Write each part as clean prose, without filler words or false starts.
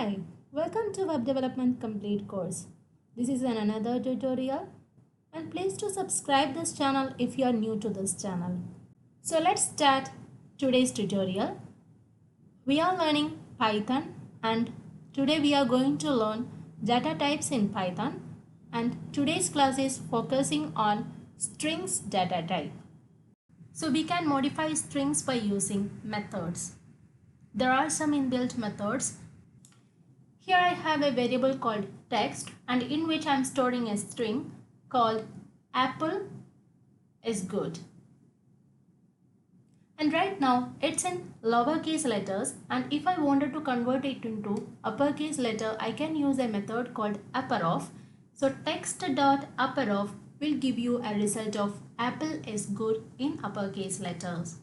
Hi, welcome to Web Development Complete course. This is another tutorial and please to subscribe this channel if you are new to this channel. So let's start today's tutorial. We are learning Python and today we are going to learn data types in Python and today's class is focusing on strings data type. So we can modify strings by using methods. There are some inbuilt methods. Here I have a variable called text and in which I am storing a string called apple is good. And right now it's in lowercase letters, and if I wanted to convert it into uppercase letter, I can use a method called upperof. So text.upperof will give you a result of apple is good in uppercase letters.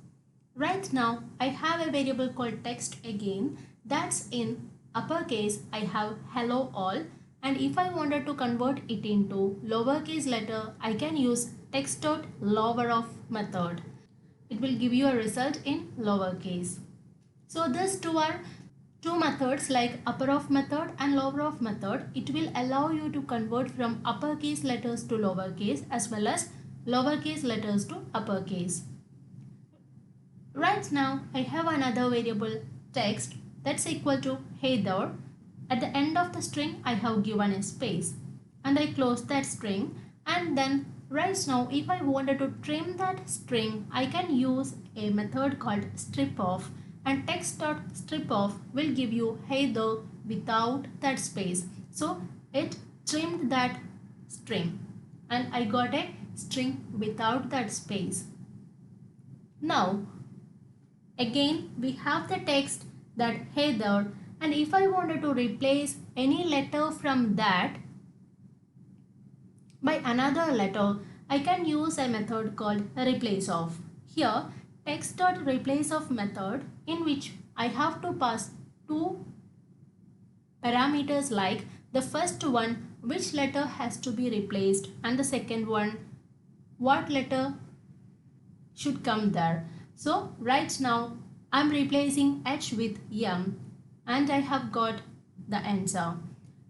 Right now I have a variable called text again, that's in uppercase. I have hello all, and if I wanted to convert it into lowercase letter, I can use text.lowerof method. It will give you a result in lowercase. So these two are two methods like upperof method and lowerof method. It will allow you to convert from uppercase letters to lowercase as well as lowercase letters to uppercase. Right now I have another variable text that's equal to hey there. At the end of the string I have given a space and I close that string, and then right now if I wanted to trim that string I can use a method called stripoff, and text.stripoff will give you hey there without that space. So it trimmed that string and I got a string without that space. Now again we have the text that hey there, and if I wanted to replace any letter from that by another letter, I can use a method called replaceof. Here text.replaceof method, in which I have to pass two parameters like the first one which letter has to be replaced and the second one what letter should come there. So right now I'm replacing H with M and I have got the answer.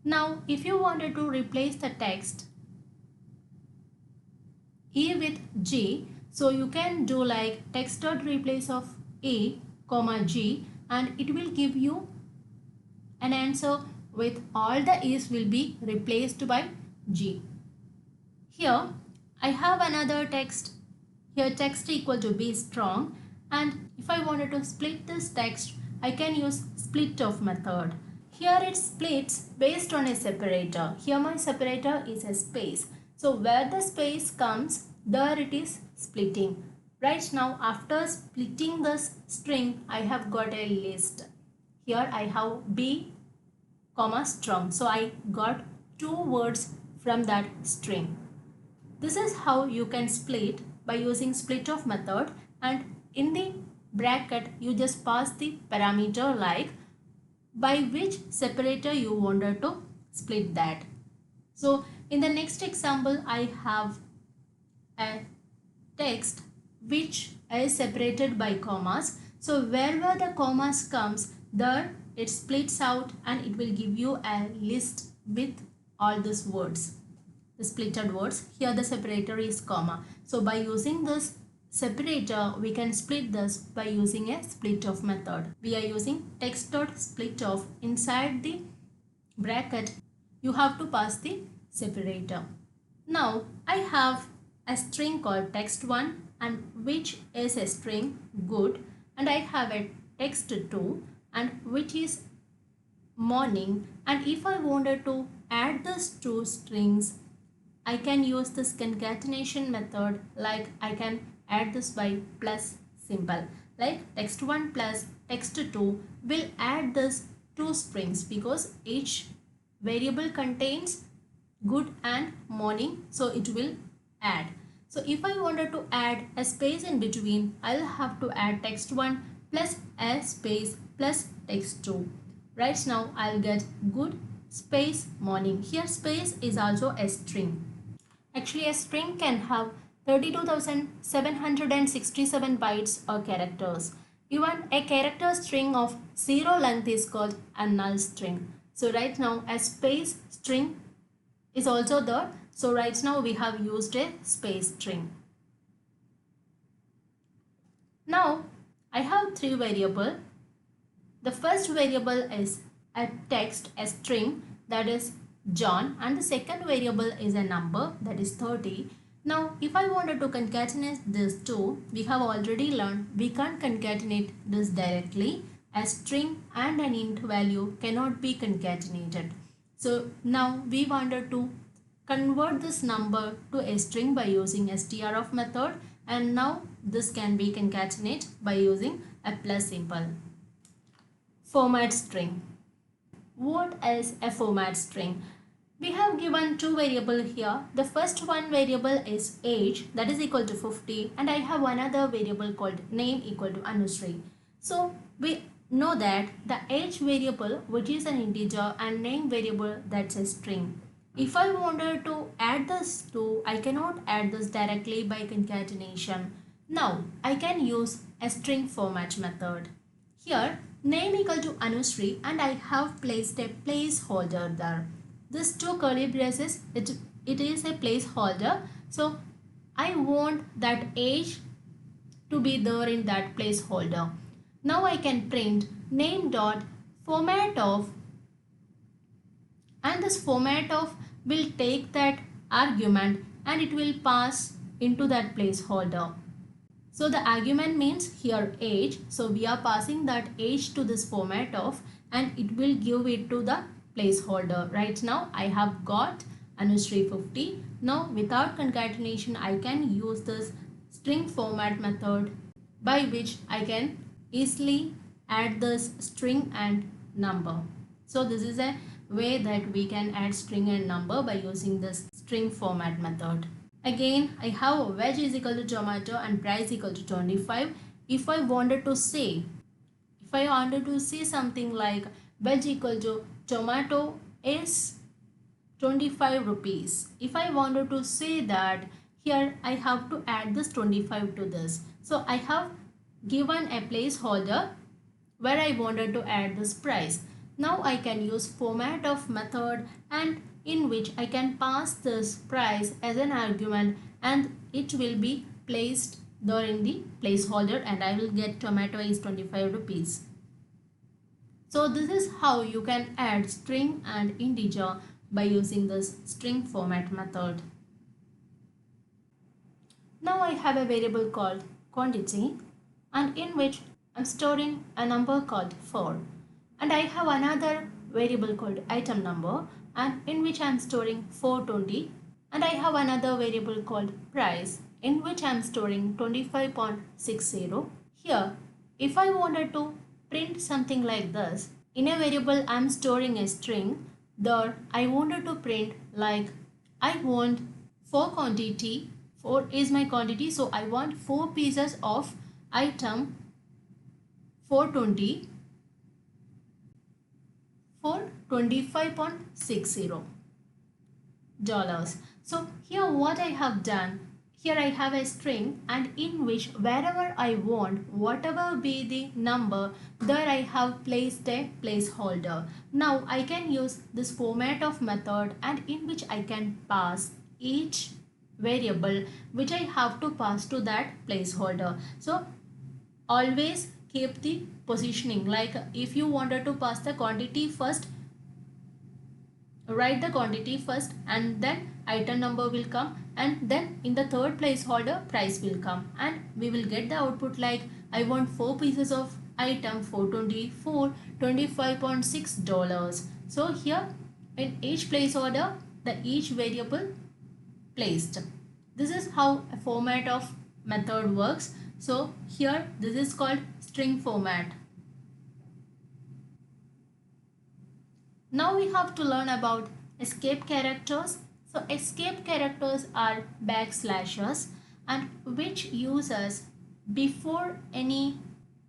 Now if you wanted to replace the text E with G, so you can do like text.replaceof E, G, and it will give you an answer with all the E's will be replaced by G. Here I have another text. Here text equal to be strong, and if I wanted to split this text I can use splitof method. Here it splits based on a separator. Here my separator is a space. So where the space comes, there it is splitting. Right now after splitting this string I have got a list. Here I have B, strong. So I got two words from that string. This is how you can split by using splitof method, and in the bracket you just pass the parameter like by which separator you wanted to split that. So in the next example I have a text which is separated by commas. So wherever the commas comes, there it splits out and it will give you a list with all these words, the splitted words. Here the separator is comma. So by using this separator we can split this by using a splitof method. We are using text.splitof. Inside the bracket you have to pass the separator. Now I have a string called text1 and which is a string good, and I have a text2 and which is morning, and if I wanted to add these two strings I can use this concatenation method, like I can add this by plus symbol, like text1 plus text2 will add this two strings because each variable contains good and morning, so it will add. So if I wanted to add a space in between, I'll have to add text1 plus a space plus text2. Right now I'll get good space morning. Here space is also a string. Actually a string can have 32,767 bytes or characters. Even a character string of 0 length is called a null string. So right now a space string is also there. So right now we have used a space string. Now I have three variables. The first variable is a text, a string, that is John, and the second variable is a number, that is 30. Now if I wanted to concatenate these two, we have already learned we can't concatenate this directly. A string and an int value cannot be concatenated. So now we wanted to convert this number to a string by using strf method, and now this can be concatenated by using a plus symbol. Format string. What is a format string? We have given two variables here. The first one variable is age, that is equal to 50, and I have another variable called name equal to Anushree. So we know that the age variable, which is an integer, and name variable, that's a string. If I wanted to add this two, I cannot add this directly by concatenation. Now I can use a string format method. Here name equal to Anushree, and I have placed a placeholder there. This two curly braces, it is a placeholder. So I want that age to be there in that placeholder. Now I can print name dot format of, and this format of will take that argument and it will pass into that placeholder. So the argument means here age. So we are passing that age to this format of, and it will give it to the placeholder. Right now I have got Anushree 50. Now without concatenation I can use this string format method, by which I can easily add this string and number. So this is a way that we can add string and number by using this string format method. Again, I have veg is equal to tomato and price equal to 25. If I wanted to say something like veg equal to tomato is 25 rupees. If I wanted to say that, here I have to add this 25 to this. So I have given a placeholder where I wanted to add this price. Now I can use format of method, and in which I can pass this price as an argument, and it will be placed there in the placeholder, and I will get tomato is 25 rupees. So this is how you can add string and integer by using this string format method. Now I have a variable called quantity, and in which I'm storing a number called 4, and I have another variable called item number, and in which I am storing 420, and I have another variable called price, in which I am storing 25.60. Here if I wanted to print something like this, in a variable I am storing a string. There I wanted to print like I want 4 quantity, 4 is my quantity, so I want 4 pieces of item 420 for $25.60. So here what I have done, here I have a string, and in which wherever I want, whatever be the number, there I have placed a placeholder. Now I can use this format of method, and in which I can pass each variable which I have to pass to that placeholder. So always keep the positioning, like if you wanted to pass the quantity first, write the quantity first, and then item number will come, and then in the third placeholder price will come, and we will get the output like I want 4 pieces of item 420 for $25.6. So here in each placeholder the each variable placed. This is how a format of method works. So here this is called string format. Now we have to learn about escape characters. So escape characters are backslashes, and which uses before any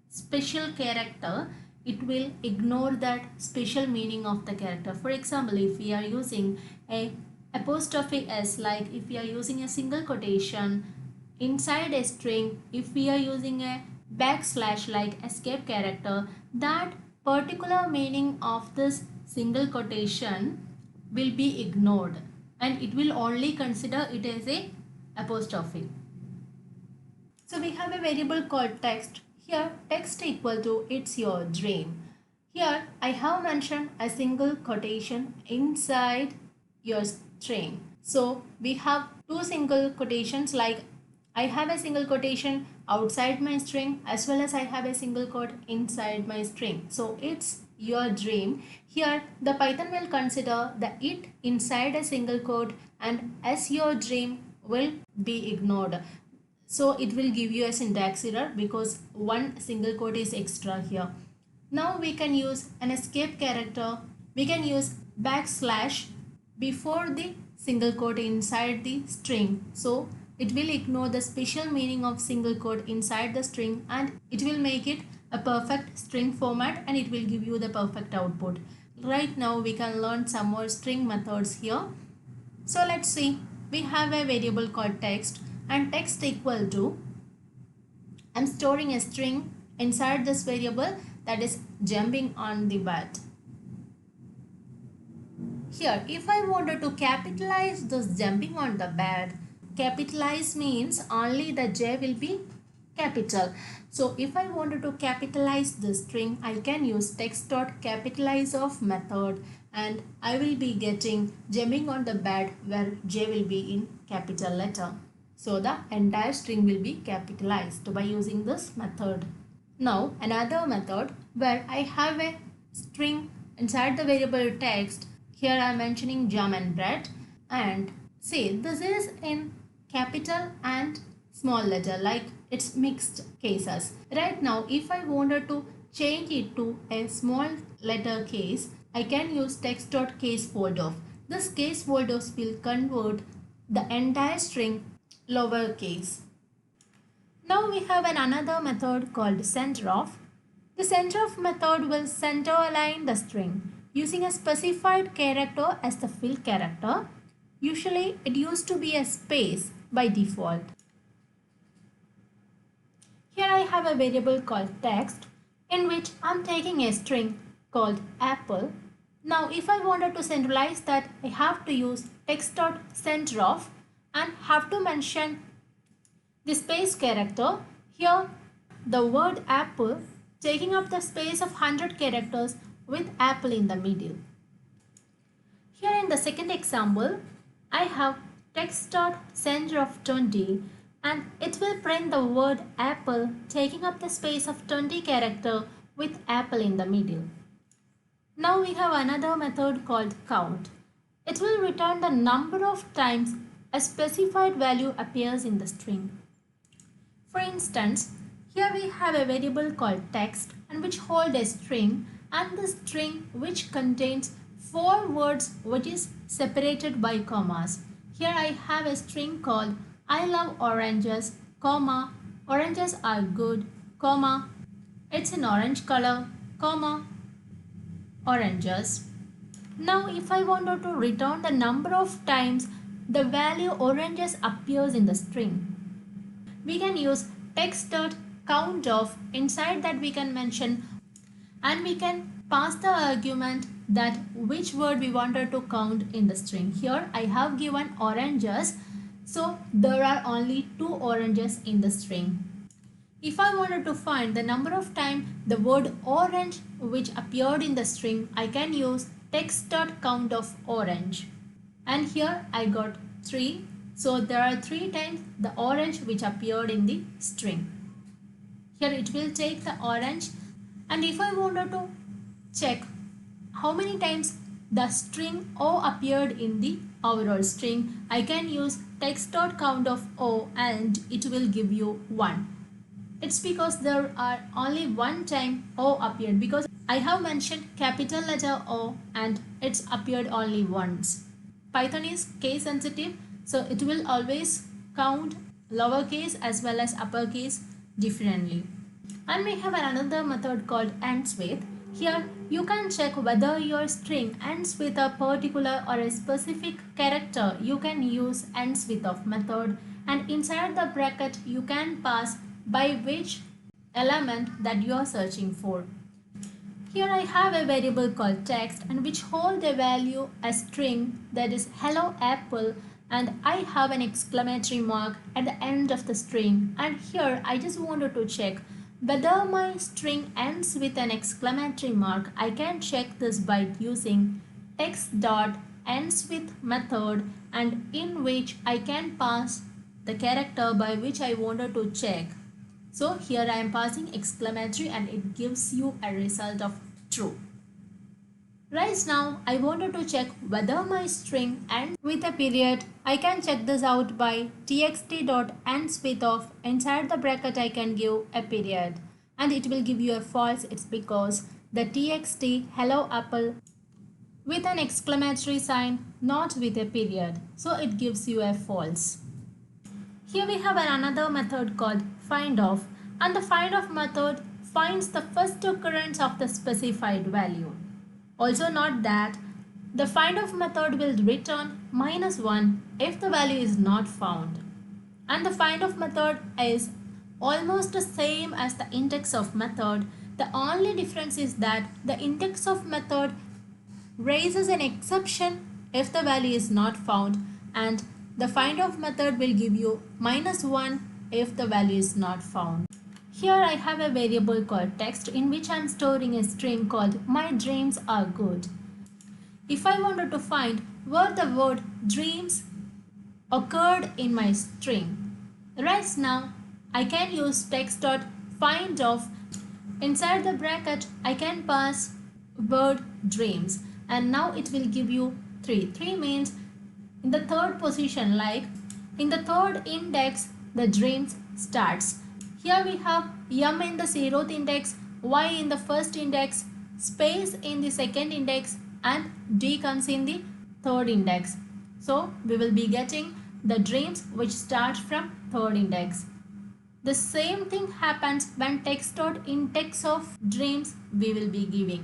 special character, it will ignore that special meaning of the character. For example, if we are using a apostrophe s, like if we are using a single quotation inside a string, if we are using a backslash like escape character, that particular meaning of this single quotation will be ignored and it will only consider it as a apostrophe. So we have a variable called text. Here text equal to it's your dream. Here I have mentioned a single quotation inside your string. So we have two single quotations, like I have a single quotation outside my string as well as I have a single quote inside my string. So it's your dream. Here the Python will consider the it inside a single quote and as your dream will be ignored. So it will give you a syntax error because one single quote is extra here. Now we can use an escape character. We can use backslash before the single quote inside the string. So it will ignore the special meaning of single quote inside the string and it will make it a perfect string format and it will give you the perfect output. Right now we can learn some more string methods here. So let's see. We have a variable called text and text equal to, I'm storing a string inside this variable, that is jumping on the bed. Here if I wanted to capitalize this jumping on the bed, capitalize means only the J will be capital. So if I wanted to capitalize this string, I can use text.capitalize of method and I will be getting jumping on the bed where J will be in capital letter. So the entire string will be capitalized by using this method. Now another method where I have a string inside the variable text. Here I am mentioning jam and bread and see this is in capital and small letter, like it's mixed cases. Right now if I wanted to change it to a small letter case, I can use text.caseFoldOff. This caseFoldOff will convert the entire string lowercase. Now we have another method called centerof. The centerof method will center align the string using a specified character as the fill character. Usually it used to be a space by default. Here I have a variable called text in which I'm taking a string called apple. Now if I wanted to centralize that, I have to use text.centerof and have to mention the space character. Here the word apple taking up the space of 100 characters with apple in the middle. Here in the second example, I have text.centerof20 and it will print the word apple taking up the space of 20 character with apple in the middle. Now we have another method called count. It will return the number of times a specified value appears in the string. For instance, here we have a variable called text and which hold a string and the string which contains 4 words which is separated by commas. Here I have a string called I love oranges, comma, oranges are good, comma, it's an orange color, comma, oranges. Now if I wanted to return the number of times the value oranges appears in the string, we can use text.countOf. Inside that we can mention and we can pass the argument that which word we wanted to count in the string. Here I have given oranges, so there are only 2 oranges in the string. If I wanted to find the number of times the word orange which appeared in the string, I can use text.countOf orange. And here I got 3. So there are 3 times the orange which appeared in the string. Here it will take the orange, and if I wanted to check how many times the string O appeared in the overall string, I can use text.countOf O and it will give you 1. It's because there are only 1 time O appeared, because I have mentioned capital letter O and it's appeared only once. Python is case sensitive, so it will always count lowercase as well as uppercase differently. And we have another method called ends with. Here you can check whether your string ends with a particular or a specific character. You can use ends with of method, and inside the bracket you can pass by which element that you are searching for. Here I have a variable called text and which hold a value, a string that is hello apple, and I have an exclamatory mark at the end of the string, and here I just wanted to check whether my string ends with an exclamatory mark. I can check this by using text dot ends with method, and in which I can pass the character by which I wanted to check. So here I am passing exclamatory and it gives you a result of true. Right now I wanted to check whether my string ends with a period. I can check this out by txt.ends with of. Inside the bracket I can give a period and it will give you a false. It's because the txt hello apple with an exclamatory sign, not with a period. So it gives you a false. Here we have another method called findOf, and the findOf method finds the first occurrence of the specified value. Also note that the findOf method will return -1 if the value is not found. And the findOf method is almost the same as the indexOf method. The only difference is that the indexOf method raises an exception if the value is not found, and the findOf method will give you -1 if the value is not found. Here I have a variable called text in which I am storing a string called my dreams are good. If I wanted to find where the word dreams occurred in my string, right now I can use text.findOf. Inside the bracket I can pass word dreams, and now it will give you 3. 3 means in the third position, like in the third index the dreams starts. Here we have m in the 0th index, y in the first index, space in the second index, and d comes in the third index. So we will be getting the dreams which start from third index. The same thing happens when text.index of dreams we will be giving,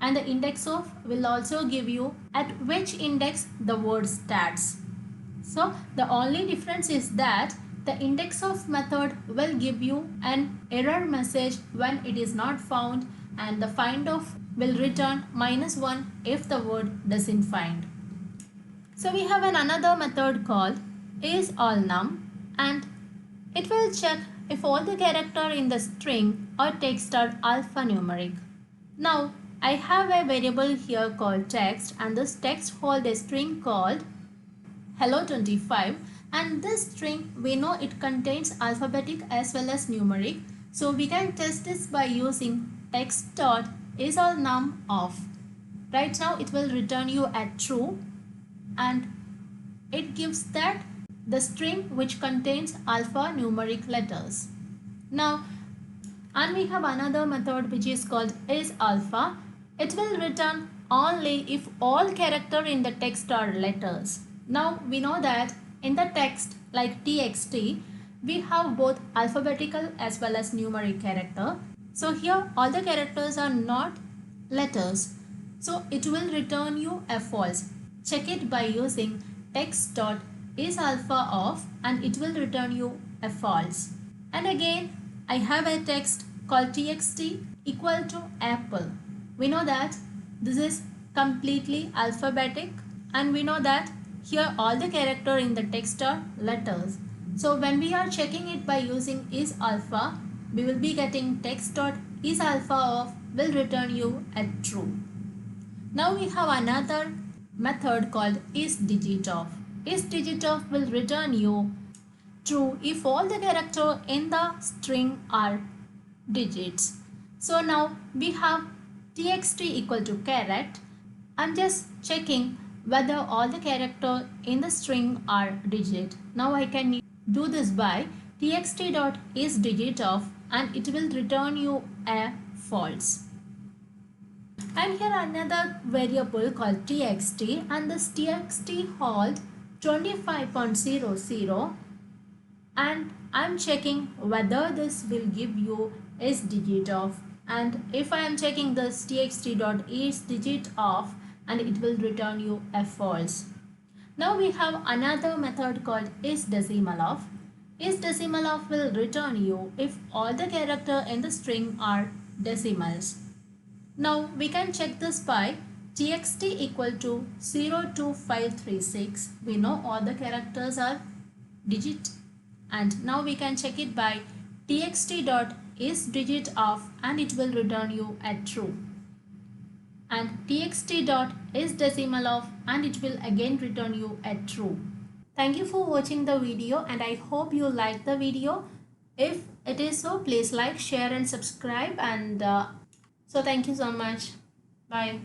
and the index of will also give you at which index the word starts. So the only difference is that the index of method will give you an error message when it is not found, and the findOf will return -1 if the word doesn't find. So we have another method called isAllNum, and it will check if all the character in the string or text are alphanumeric. Now I have a variable here called text, and this text holds a string called hello25, and this string we know it contains alphabetic as well as numeric. So we can test this by using text.isAllNum of. Right now it will return you a true, and it gives that the string which contains alphanumeric letters. Now, and we have another method which is called isAlpha. It will return only if all characters in the text are letters. Now we know that in the text like txt we have both alphabetical as well as numeric character. So here all the characters are not letters. So it will return you a false. Check it by using text.isAlpha of, and it will return you a false. And again I have a text called txt equal to apple. We know that this is completely alphabetic, and we know that here all the characters in the text are letters. So when we are checking it by using isAlpha, we will be getting text.isAlpha of will return you a true. Now we have another method called isDigitOf. isDigitOf will return you true if all the characters in the string are digits. So now we have txt equal to caret. I'm just checking whether all the characters in the string are digit. Now I can do this by txt.isDigitOf, and it will return you a false. And here another variable called txt, and this txt hold 25.00, and I'm checking whether this will give you isDigitOf, and if I am checking this txt.isDigitOf, and it will return you a false. Now we have another method called isDecimalOf. Is decimal of will return you if all the character in the string are decimals. Now we can check this by txt equal to 02536. We know all the characters are digit, and now we can check it by txt dot is digit of, and it will return you at true, and txt dot is decimal of, and it will again return you at true. Thank you for watching the video, and I hope you liked the video. If it is so, please like, share and subscribe, and so thank you so much. Bye.